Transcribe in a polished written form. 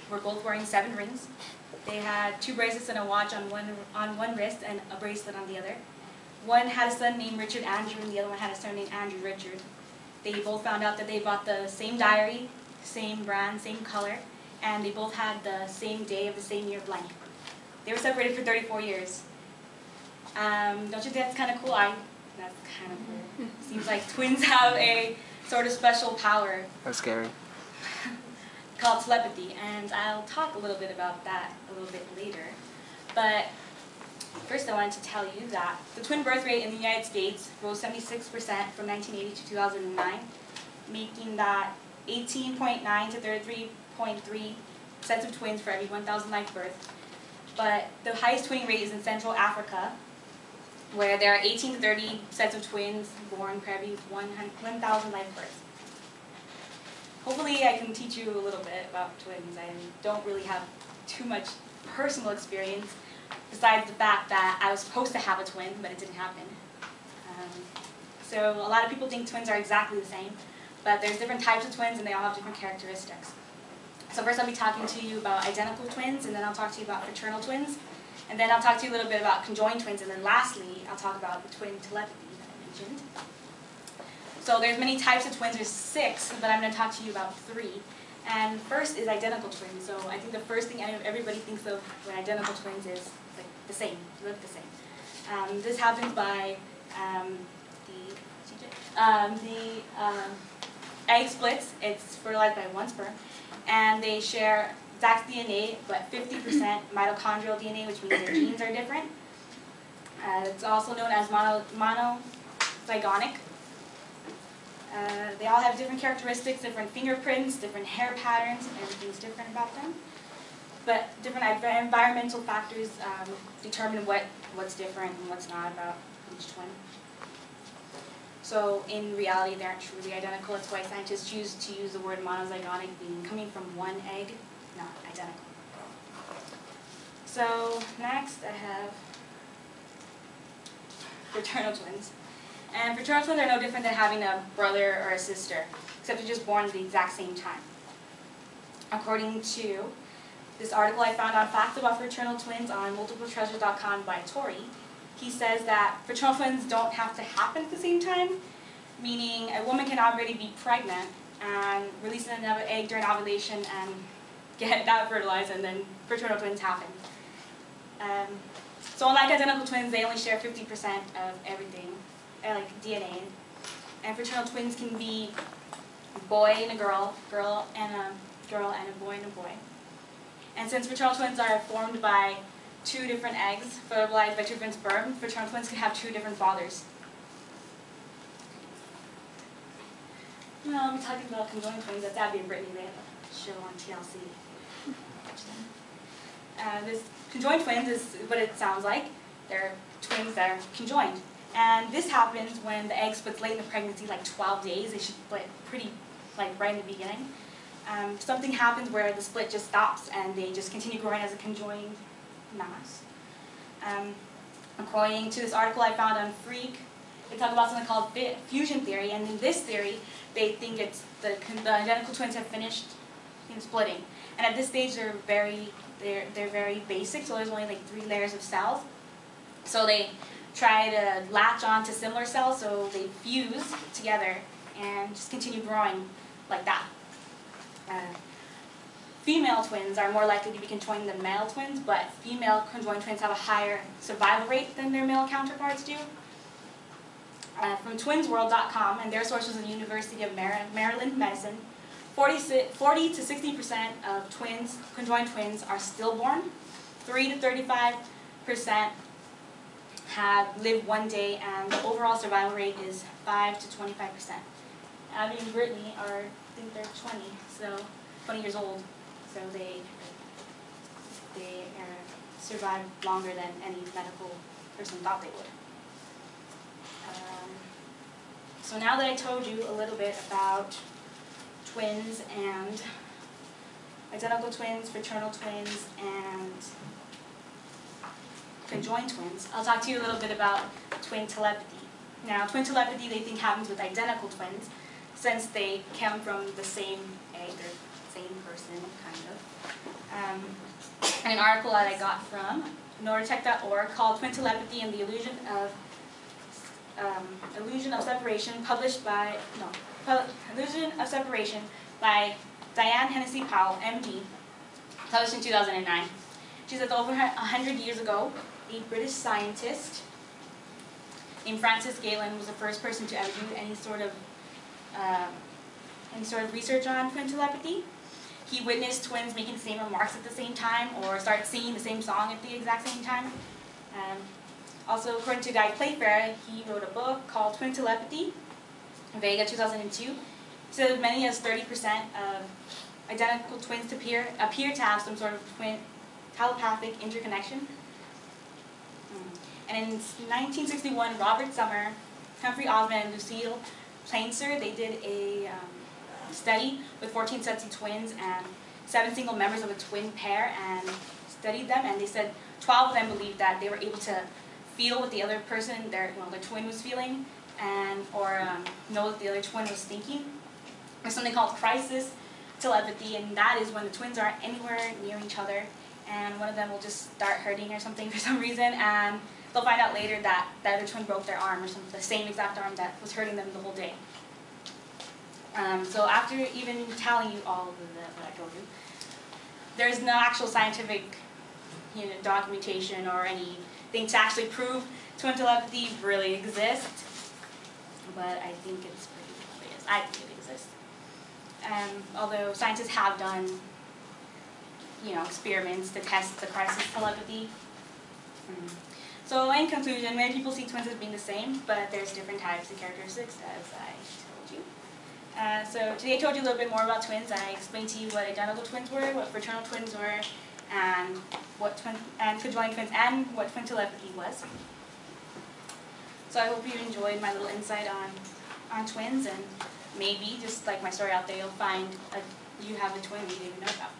were both wearing 7 rings. They had 2 bracelets and a watch on one wrist and a bracelet on the other. One had a son named Richard Andrew, and the other one had a son named Andrew Richard. They both found out that they bought the same diary, same brand, same color, and they both had the same day of the same year blank. They were separated for 34 years. Don't you think that's kind of cool? That's kind of cool. Seems like twins have a sort of special power. That's scary. Called telepathy, and I'll talk a little bit about that a little bit later. But first I wanted to tell you that the twin birth rate in the United States rose 76% from 1980 to 2009, making that 18.9 to 33.3 sets of twins for every 1,000 live births. But the highest twinning rate is in Central Africa, where there are 18 to 30 sets of twins born for every 1,000 live births. Hopefully I can teach you a little bit about twins. I don't really have too much personal experience, besides the fact that I was supposed to have a twin, but it didn't happen. So a lot of people think twins are exactly the same, but there's different types of twins and they all have different characteristics. So first I'll be talking to you about identical twins, and then I'll talk to you about fraternal twins, and then I'll talk to you a little bit about conjoined twins, and then lastly I'll talk about the twin telepathy that I mentioned. So there's many types of twins, there's 6, but I'm going to talk to you about 3. And first is identical twins. So I think the first thing everybody thinks of when identical twins is like the same, look the same. This happens by the egg splits. It's fertilized by 1 sperm, and they share exact DNA, but 50% mitochondrial DNA, which means their genes are different. It's also known as monozygonic. They all have different characteristics, different fingerprints, different hair patterns, everything's different about them. But different environmental factors determine what's different and what's not about each twin. So in reality, they aren't truly identical. That's why scientists choose to use the word monozygonic, meaning coming from one egg, not identical. So next I have fraternal twins. And fraternal twins are no different than having a brother or a sister, except they're just born at the exact same time. According to this article I found on Facts About Fraternal Twins on multipletreasures.com by Tori, he says that fraternal twins don't have to happen at the same time, meaning a woman can already be pregnant and release another egg during ovulation and get that fertilized, and then fraternal twins happen. So unlike identical twins, they only share 50% of everything, like DNA. And fraternal twins can be a boy and a girl, girl and a boy and a boy. And since fraternal twins are formed by 2 different eggs, fertilized by 2 different sperm, fraternal twins can have 2 different fathers. Now I'll be talking about conjoined twins. That's Abby and Brittany. They have a show on TLC. This conjoined twins is what it sounds like. They're twins that are conjoined. And this happens when the egg splits late in the pregnancy, like 12 days. They should split pretty, like right in the beginning. Something happens where the split just stops and they just continue growing as a conjoined mass. According to this article I found on Freak, they talk about something called fusion theory, and in this theory, they think it's the identical twins have finished splitting. And at this stage, they're very basic, so there's only like 3 layers of cells. So they try to latch on to similar cells, so they fuse together and just continue growing like that. Female twins are more likely to be conjoined than male twins, but female conjoined twins have a higher survival rate than their male counterparts do. From twinsworld.com, and their sources of the University of Maryland Medicine, 40 to 60% of twins, conjoined twins, are stillborn. 3 to 35% have lived 1 day, and the overall survival rate is 5 to 25%. Abby and Brittany are, I think they're 20, so 20 years old, so they survive longer than any medical person thought they would. So now that I told you a little bit about twins and identical twins, fraternal twins, and conjoined twins, I'll talk to you a little bit about twin telepathy. Now, twin telepathy they think happens with identical twins, since they come from the same egg, or same person, kind of. and an article that I got from nortech.org called Twin Telepathy and the Illusion of Separation, Illusion of Separation by Diane Hennessy Powell, MD, published in 2009. She says over 100 years ago, a British scientist named Francis Galen was the first person to ever do any sort of research on twin telepathy. He witnessed twins making the same remarks at the same time or start singing the same song at the exact same time. Also, according to Guy Playfair, he wrote a book called Twin Telepathy, Vega 2002. So as many as 30% of identical twins appear to have some sort of twin telepathic interconnection. And in 1961, Robert Summer, Humphrey Osmond, and Lucille Plaincer, they did a study with 14 sets of twins and 7 single members of a twin pair and studied them, and they said 12 of them believed that they were able to feel what the other person, their twin was feeling, or know what the other twin was thinking. There's something called crisis telepathy, and that is when the twins aren't anywhere near each other, and one of them will just start hurting or something for some reason, and they'll find out later that the other twin broke their arm or something, the same exact arm that was hurting them the whole day. So after even telling you all of what I told you, there's no actual scientific documentation or anything to actually prove twin telepathy really exists, but I think it's pretty obvious. I think it exists. Although scientists have done experiments to test the crisis telepathy. So in conclusion, many people see twins as being the same, but there's different types and characteristics, as I told you. So today I told you a little bit more about twins. I explained to you what identical twins were, what fraternal twins were, and conjoined twins, and what twin telepathy was. So I hope you enjoyed my little insight on twins, and maybe, just like my story out there, you'll find you have a twin you didn't even know about.